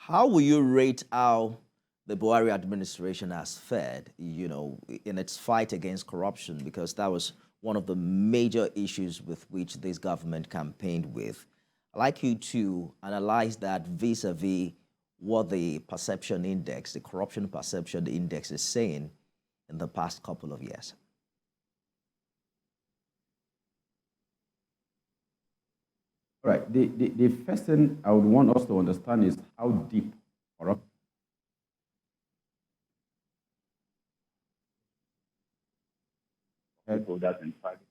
How will you rate how the Buhari administration has fared, in its fight against corruption? Because that was one of the major issues with which this government campaigned with. I'd like you to analyze that vis-a-vis what the perception index, the corruption perception index is saying in the past couple of years. All right. The first thing I would want us to understand is how deep corruption holders in private,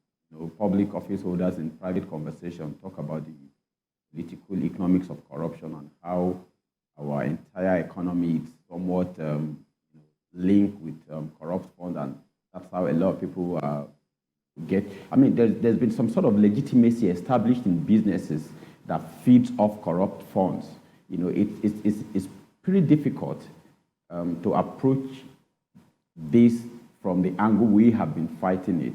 public office holders in private conversation talk about the political economics of corruption and how our entire economy is somewhat linked with corrupt funds, and that's how a lot of people get. I mean, there's been some sort of legitimacy established in businesses that feeds off corrupt funds. It's pretty difficult to approach this from the angle we have been fighting it.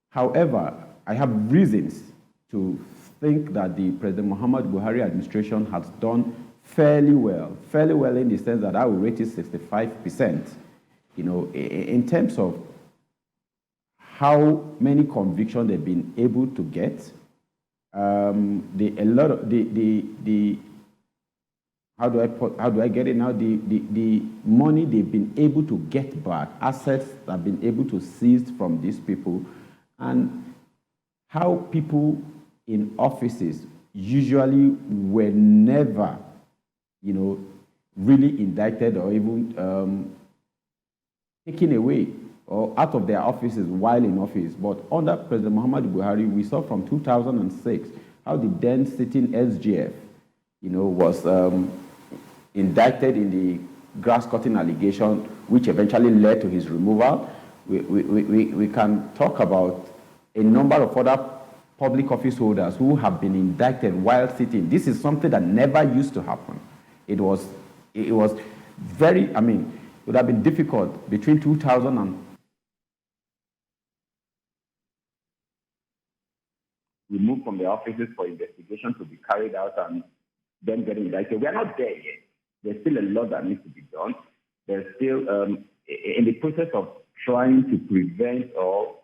However, I have reasons to think that the President Muhammad Buhari administration has done fairly well in the sense that I will rate it 65%. In terms of how many convictions they've been able to get, how do I get it now? The money they've been able to get back, assets that have been able to seize from these people, and how people in offices usually were never, really indicted or even taken away or out of their offices while in office. But under President Muhammad Buhari, we saw from 2006 how the then sitting SGF, was indicted in the grass-cutting allegation, which eventually led to his removal. We can talk about a number of other public office holders who have been indicted while sitting. This is something that never used to happen. It was very, it would have been difficult between 2000 and removed from the offices for investigation to be carried out and then get indicted. We are not there yet. There's still a lot that needs to be done. There's still, in the process of trying to prevent or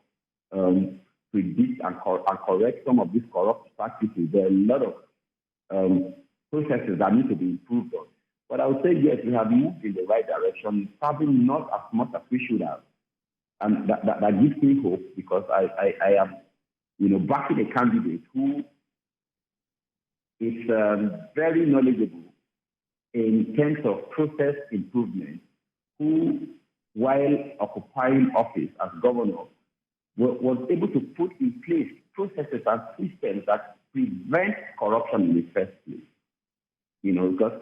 predict and correct some of these corrupt practices, there are a lot of processes that need to be improved on. But I would say, yes, we have moved in the right direction, probably not as much as we should have. And that gives me hope, because I am, backing a candidate who is very knowledgeable in terms of process improvement, who, while occupying office as governor, was able to put in place processes and systems that prevent corruption in the first place. Because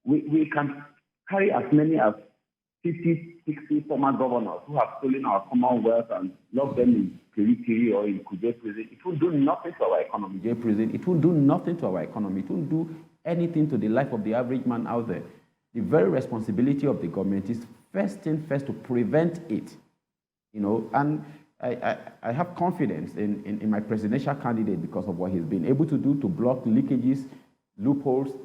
we can carry as many as 50, 60 former governors who have stolen our commonwealth and locked them in Piri or in Kuje prison. It will do nothing to our economy. It will do nothing to our economy. It won't do anything to the life of the average man out there. The very responsibility of the government is first to prevent it. And I have confidence in my presidential candidate because of what he's been able to do to block leakages, loopholes,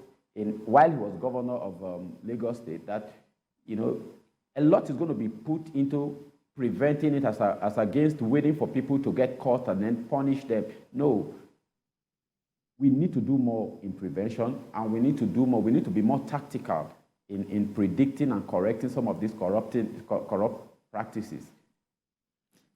while he was governor of Lagos State, that, a lot is going to be put into preventing it as against waiting for people to get caught and then punish them. No. We need to do more in prevention, and we need to do more. We need to be more tactical in predicting and correcting some of these corrupt practices.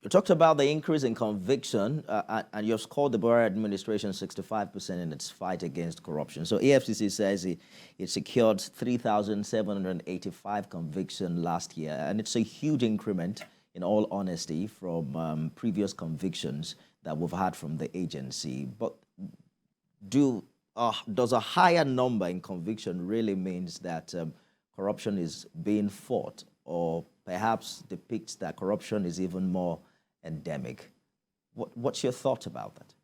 You talked about the increase in conviction, and you've scored the Buhari administration 65% in its fight against corruption. So EFCC says it secured 3,785 convictions last year, and it's a huge increment, in all honesty, from previous convictions that we've had from the agency. But does a higher number in conviction really means that corruption is being fought, or perhaps depicts that corruption is even more endemic? What's your thought about that?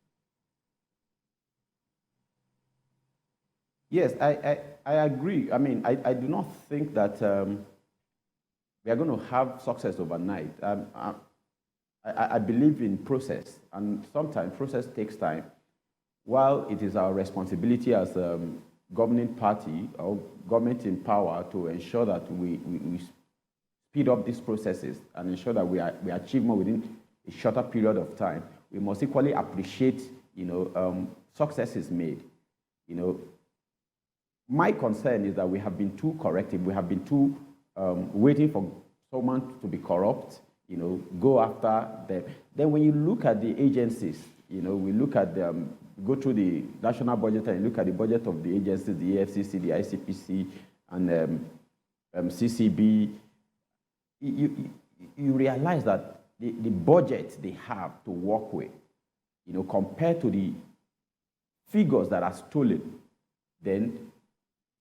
Yes, I agree. I do not think that we are going to have success overnight. I believe in process, and sometimes process takes time. While it is our responsibility as governing party or government in power to ensure that we speed up these processes and ensure that we achieve more within a shorter period of time, we must equally appreciate, successes made. My concern is that we have been too corrective. We have been too waiting for someone to be corrupt, go after them. Then when you look at the agencies, we look at them, go through the national budget and look at the budget of the agencies, the AFCC, the ICPC, and CCB, you realize that the budget they have to work with, compared to the figures that are stolen, then,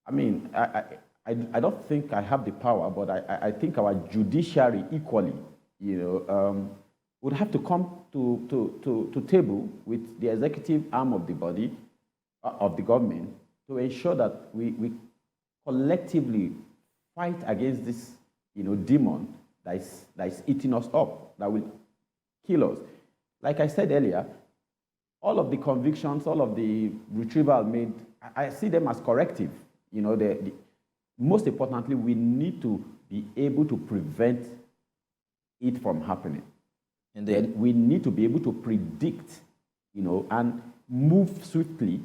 I don't think I have the power, but I think our judiciary equally, would have to come to table with the executive arm of the body, of the government, to ensure that we collectively fight against this, demon that is eating us up, that will kill us. Like I said earlier, all of the convictions, all of the retrieval made, I see them as corrective. Most importantly, we need to be able to prevent it from happening. And then we need to be able to predict, and move swiftly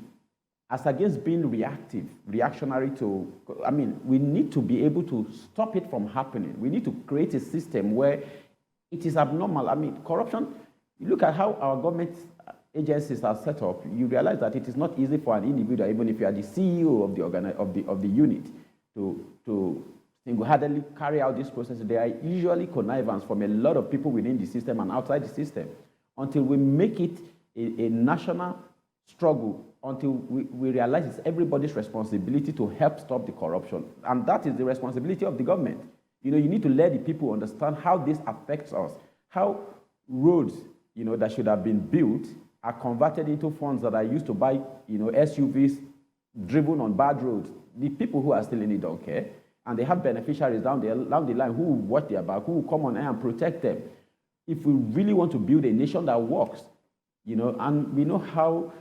as against being reactionary to, we need to be able to stop it from happening. We need to create a system where it is abnormal. Corruption, you look at how our government agencies are set up, you realize that it is not easy for an individual, even if you are the CEO of the unit, to single-handedly carry out this process. There are usually connivance from a lot of people within the system and outside the system. Until we make it a national struggle, until we realize it's everybody's responsibility to help stop the corruption. And that is the responsibility of the government. You need to let the people understand how this affects us, how roads, that should have been built are converted into funds that are used to buy, SUVs driven on bad roads. The people who are still in it don't care. And they have beneficiaries down the line who will watch their back, who will come on air and protect them. If we really want to build a nation that works, and we know how,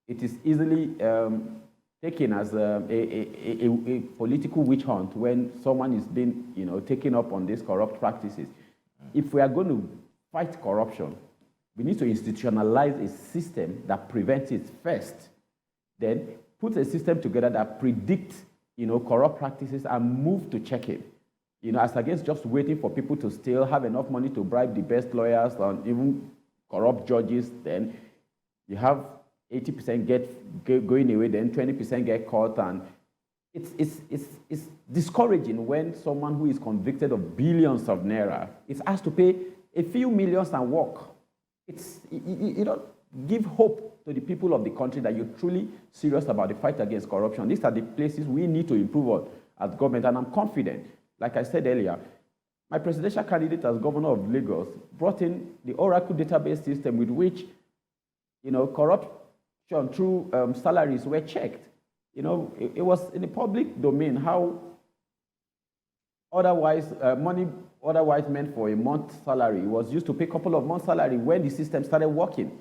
it is easily taken as a political witch hunt when someone is being, taken up on these corrupt practices. If we are going to fight corruption, we need to institutionalize a system that prevents it first, then put a system together that predicts, corrupt practices and move to check it. As against just waiting for people to steal, have enough money to bribe the best lawyers and even corrupt judges, then you have 80% going away, then 20% get caught, and it's discouraging when someone who is convicted of billions of naira is asked to pay a few millions and walk. You don't give hope to the people of the country that you're truly serious about the fight against corruption. These are the places we need to improve on as government, and I'm confident. Like I said earlier, my presidential candidate as governor of Lagos brought in the Oracle database system with which, corruption through salaries were checked. It was in the public domain how money otherwise meant for a month's salary was used to pay a couple of months' salary when the system started working.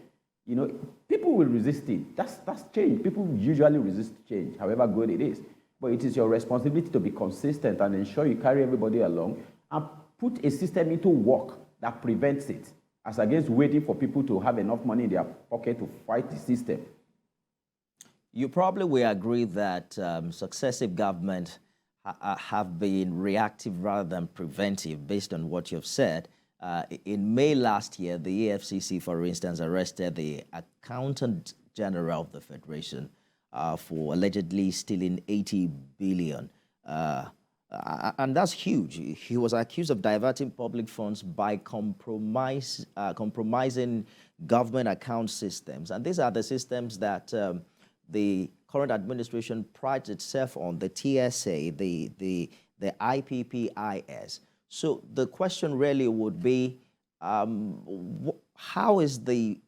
People will resist it. That's change. People usually resist change, however good it is. But it is your responsibility to be consistent and ensure you carry everybody along and put a system into work that prevents it, as against waiting for people to have enough money in their pocket to fight the system. You probably will agree that successive governments have been reactive rather than preventive, based on what you've said. In May last year, the EFCC, for instance, arrested the Accountant General of the Federation for allegedly stealing 80 billion. And that's huge. He was accused of diverting public funds by compromising government account systems. And these are the systems that the current administration prides itself on, the TSA, the IPPIS. So the question really would be, how is the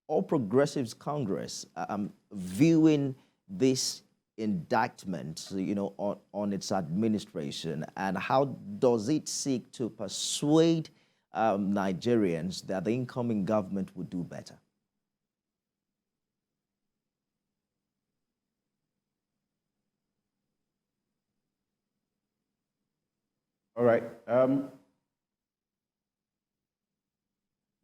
All Progressives Congress viewing this indictment, on its administration, and how does it seek to persuade Nigerians that the incoming government would do better? All right.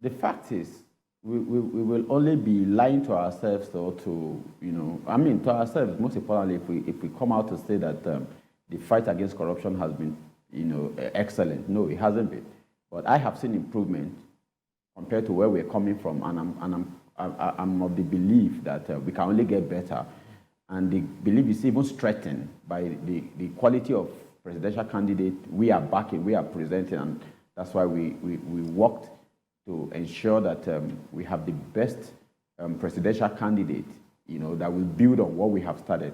The fact is, we will only be lying to ourselves, or to, to ourselves, most importantly, if we come out to say that the fight against corruption has been, excellent. No, it hasn't been. But I have seen improvement compared to where we're coming from, and I'm of the belief that we can only get better. And the belief is even strengthened by the quality of presidential candidate we are backing, we are presenting, and that's why we worked to ensure that we have the best presidential candidate, that will build on what we have started.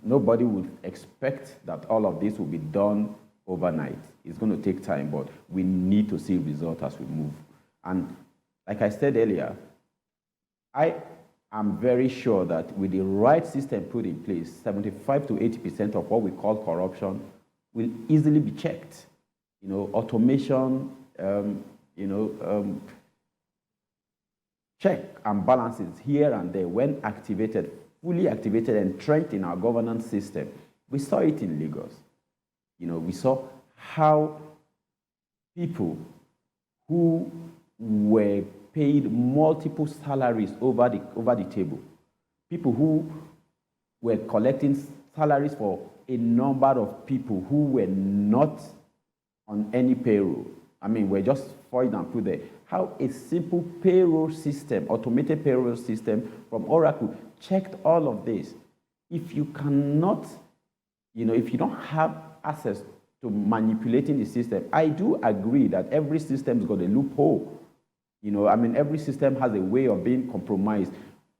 Nobody would expect that all of this will be done overnight. It's going to take time, but we need to see results as we move. And like I said earlier, I am very sure that with the right system put in place, 75 to 80% of what we call corruption will easily be checked. Automation, check and balances here and there, when activated, fully activated and trained in our governance system. We saw it in Lagos. We saw how people who were paid multiple salaries over the table, people who were collecting salaries for a number of people who were not on any payroll. We're just falling and put there. How a simple payroll system, automated payroll system from Oracle, checked all of this. If you cannot, if you don't have access to manipulating the system, I do agree that every system's got a loophole. Every system has a way of being compromised,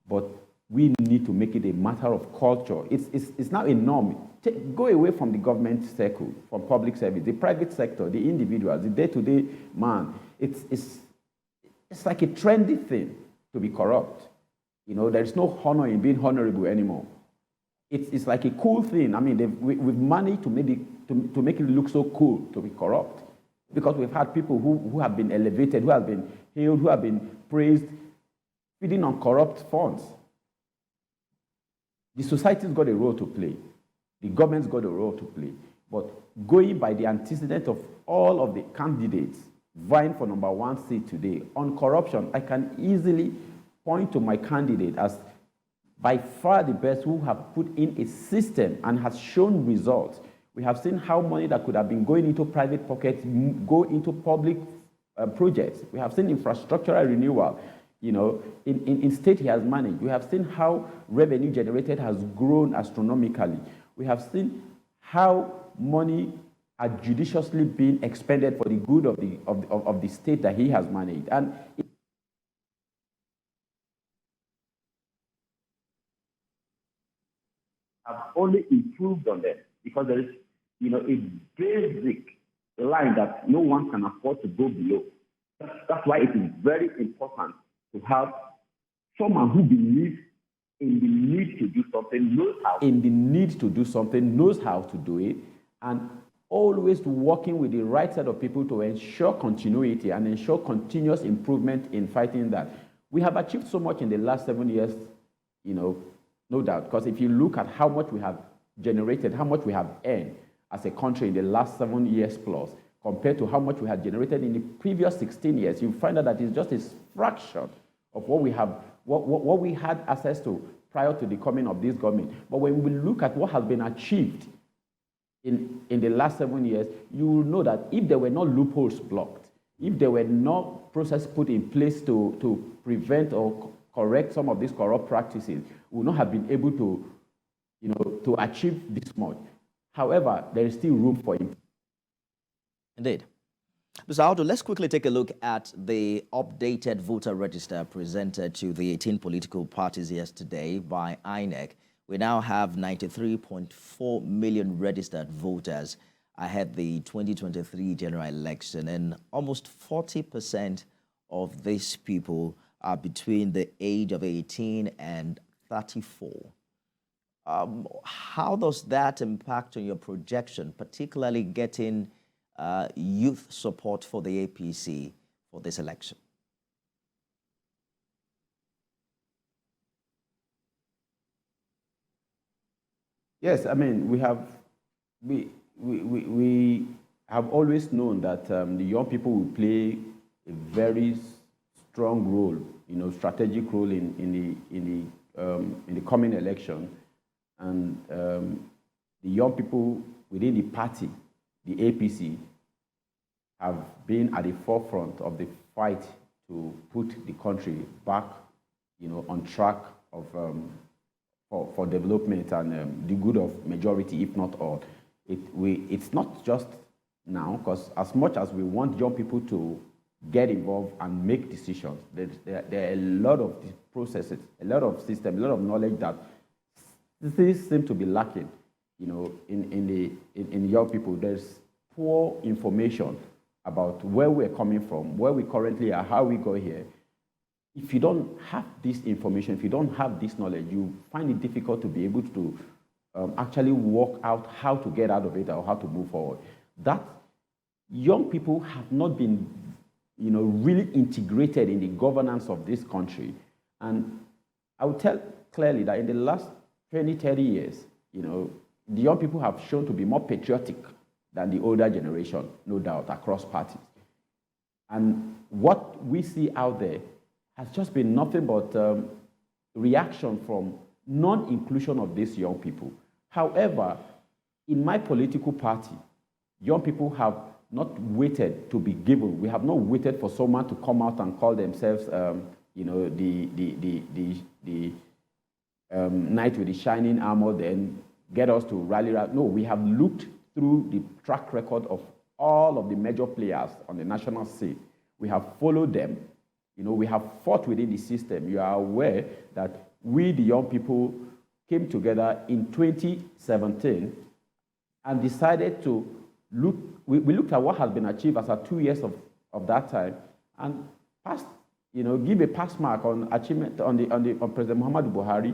but we need to make it a matter of culture. It's now a norm. Go away from the government circle, from public service, the private sector, the individuals, the day-to-day man. It's like a trendy thing to be corrupt. There is no honor in being honorable anymore. It's like a cool thing. We've managed to make it look so cool to be corrupt, because we've had people who have been elevated, who have been hailed, who have been praised, feeding on corrupt funds. The society's got a role to play. The government's got a role to play. But going by the antecedent of all of the candidates vying for number one seat today on corruption, I can easily point to my candidate as by far the best, who have put in a system and has shown results. We have seen how money that could have been going into private pockets go into public projects. We have seen infrastructural renewal. In state he has managed. We have seen how revenue generated has grown astronomically. We have seen how money are judiciously being expended for the good of the state that he has managed. And have only improved on them, because there is, a basic line that no one can afford to go below. That's why it is very important to have someone who believes in the need to do something, knows how to do it, and always working with the right set of people to ensure continuity and ensure continuous improvement in fighting that. We have achieved so much in the last 7 years, no doubt, because if you look at how much we have generated, how much we have earned as a country in the last 7 years plus, compared to how much we had generated in the previous 16 years, you find out that it's just a fraction of what we have, what we had access to prior to the coming of this government. But when we look at what has been achieved in the last 7 years, you will know that if there were no loopholes blocked, if there were no process put in place to prevent or correct some of these corrupt practices, we would not have been able to, to achieve this much. However, there is still room for improvement. Indeed. Mr. Aldo, let's quickly take a look at the updated voter register presented to the 18 political parties yesterday by INEC. We now have 93.4 million registered voters ahead the 2023 general election, and almost 40% of these people are between the age of 18 and 34. How does that impact on your projection, particularly getting youth support for the APC for this election? Yes, we have we have always known that the young people will play a very strong role, strategic role in the coming election, and the young people within the party, the APC, have been at the forefront of the fight to put the country back, on track of for development and the good of majority, if not all. It's not just now, because as much as we want young people to get involved and make decisions, there are a lot of processes, a lot of systems, a lot of knowledge that these seem to be lacking. In young people, there's poor information about where we're coming from, where we currently are, how we got here. If you don't have this information, if you don't have this knowledge, you find it difficult to be able to actually work out how to get out of it or how to move forward. That young people have not been, really integrated in the governance of this country. And I would tell clearly that in the last 20, 30 years, the young people have shown to be more patriotic than the older generation, no doubt, across parties. And what we see out there has just been nothing but reaction from non-inclusion of these young people. However, in my political party, young people have not waited to be given. We have not waited for someone to come out and call themselves, the knight with the shining armor, then get us to rally around. No, we have looked through the track record of all of the major players on the national scene. We have followed them. We have fought within the system. You are aware that we, the young people, came together in 2017 and decided to look. We looked at what has been achieved as 2 years of that time, and passed, give a pass mark on achievement on President Muhammadu Buhari,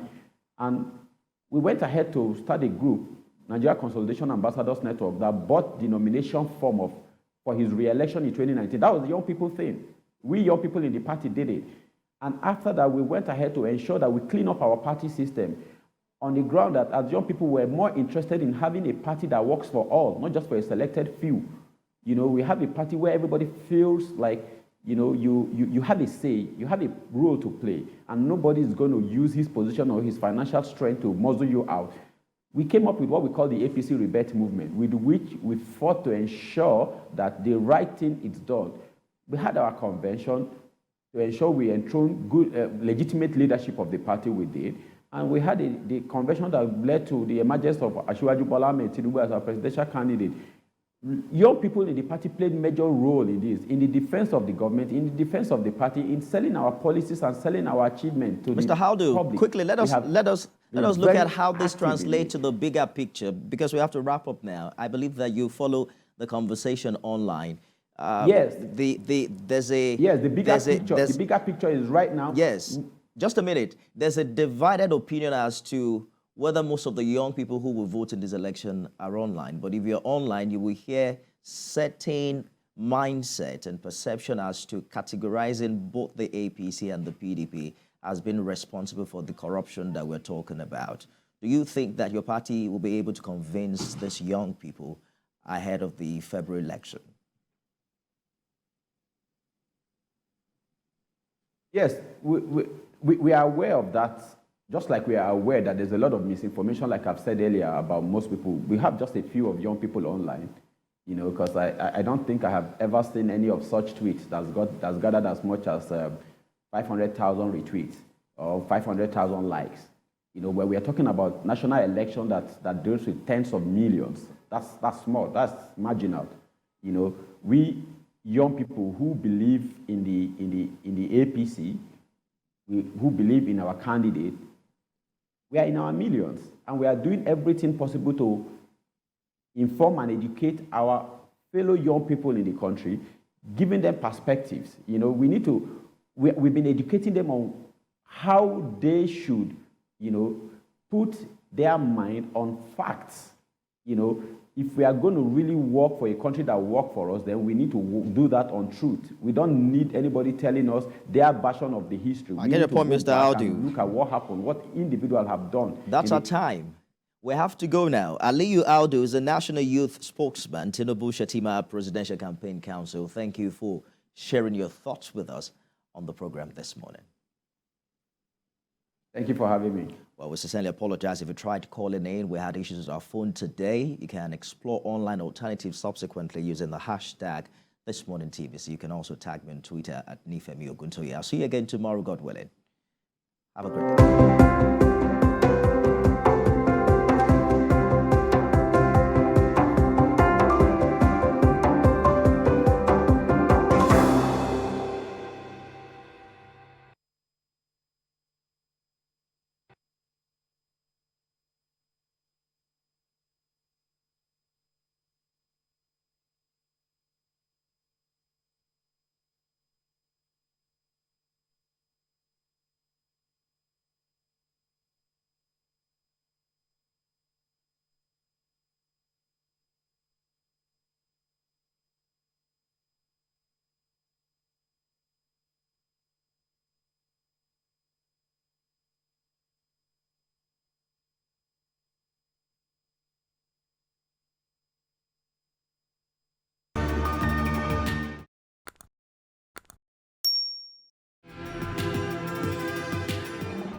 and we went ahead to start a group, Nigeria Consolidation Ambassadors Network, that bought the nomination form for his re-election in 2019. That was the young people thing. We young people in the party did it. And after that, we went ahead to ensure that we clean up our party system on the ground that as young people were more interested in having a party that works for all, not just for a selected few. We have a party where everybody feels like, you have a say, you have a role to play, and nobody is going to use his position or his financial strength to muzzle you out. We came up with what we call the APC Rebate Movement, with which we fought to ensure that the right thing is done. We had our convention to ensure we enthrone good, legitimate leadership of the party we did. And we had the convention that led to the emergence of Asiwaju Bola Ahmed Tinubu as our presidential candidate. Young people in the party played a major role in this, in the defense of the government, in the defense of the party, in selling our policies and selling our achievement to Mr. the public. Quickly, let us look at how this translates to the bigger picture, because we have to wrap up now. I believe that you follow the conversation online. Yes. The bigger picture is right now. Yes. Just a minute. There's a divided opinion as to whether most of the young people who will vote in this election are online. But if you're online, you will hear certain mindset and perception as to categorizing both the APC and the PDP as being responsible for the corruption that we're talking about. Do you think that your party will be able to convince these young people ahead of the February election? Yes, we are aware of that, just like we are aware that there's a lot of misinformation, like I've said earlier, about most people. We have just a few of young people online, because I don't think I have ever seen any of such tweets that's gathered as much as 500,000 retweets or 500,000 likes. Where we are talking about national election that deals with tens of millions. That's small, that's marginal. We young people who believe in the APC, who believe in our candidate, we are in our millions, and we are doing everything possible to inform and educate our fellow young people in the country, giving them perspectives. We've been educating them on how they should, put their mind on facts. If we are going to really work for a country that works for us, then we need to do that on truth. We don't need anybody telling us their version of the history. I get your point, Mr. Audu. Look at what happened, what individuals have done. That's our time. We have to go now. Aliyu Aldo is the National Youth Spokesman, Tinubu Shatima Presidential Campaign Council. Thank you for sharing your thoughts with us on the program this morning. Thank you for having me. Well, we sincerely apologize if you tried calling in. We had issues with our phone today. You can explore online alternatives subsequently using the hashtag ThisMorningTV. So you can also tag me on Twitter at Nifemi Oguntoye. I'll see you again tomorrow, God willing. Have a great day.